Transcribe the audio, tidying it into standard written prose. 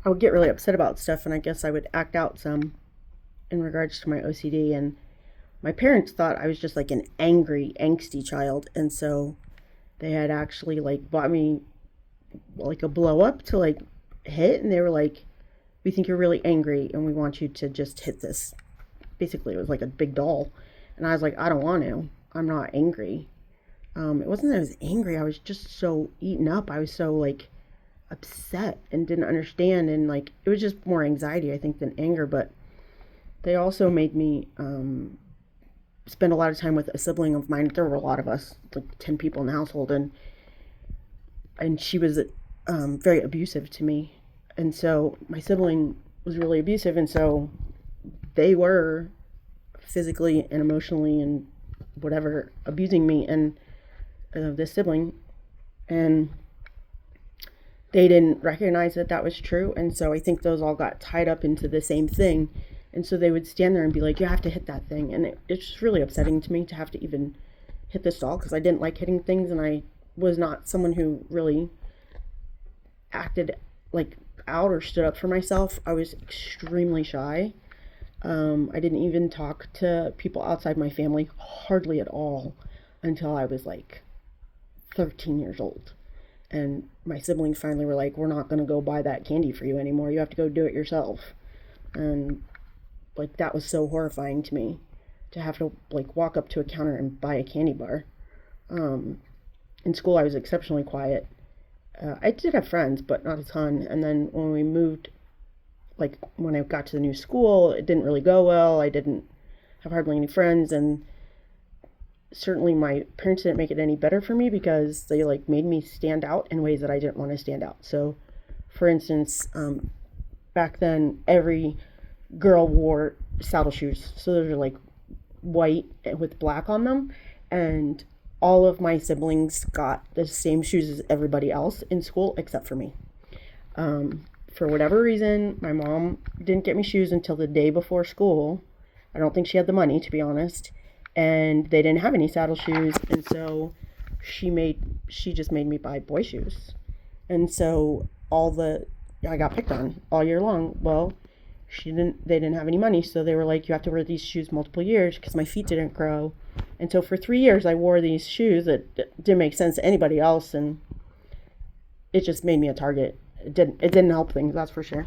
I would get really upset about stuff, and I guess I would act out some in regards to my OCD. And my parents thought I was just like an angry, angsty child, and so they had actually like bought me like a blow up to like hit, and they were like, "We think you're really angry, and we want you to just hit this." Basically, it was like a big doll, and I was like, "I don't want to. I'm not angry." It wasn't that I was angry. I was just so eaten up. I was so like upset and didn't understand, and like it was just more anxiety I think than anger. But they also made me spend a lot of time with a sibling of mine. There were a lot of us, like 10 people in the household, and she was very abusive to me, and so my sibling was really abusive, and so they were physically and emotionally and whatever abusing me and this sibling, and they didn't recognize that that was true. And so I think those all got tied up into the same thing. And so they would stand there and be like, "You have to hit that thing." And it's just really upsetting to me to have to even hit this doll, because I didn't like hitting things, and I was not someone who really acted like out or stood up for myself. I was extremely shy. I didn't even talk to people outside my family hardly at all until I was like 13 years old. And my siblings finally were like, "We're not going to go buy that candy for you anymore. You have to go do it yourself." And like that was so horrifying to me, to have to like walk up to a counter and buy a candy bar. Um, in school, I was exceptionally quiet. I did have friends, but not a ton. And then when we moved, like when I got to the new school, it didn't really go well. I didn't have hardly any friends, and certainly my parents didn't make it any better for me, because they like made me stand out in ways that I didn't want to stand out. So, for instance, back then every girl wore saddle shoes. So those are like white with black on them, and all of my siblings got the same shoes as everybody else in school except for me. For whatever reason, my mom didn't get me shoes until the day before school. I don't think she had the money, to be honest, and they didn't have any saddle shoes, and so she just made me buy boy shoes. And so all the I got picked on all year long. Well, they didn't have any money, so they were like, "You have to wear these shoes multiple years," because my feet didn't grow. And so for 3 years I wore these shoes that didn't make sense to anybody else, and it just made me a target. It didn't help things, that's for sure.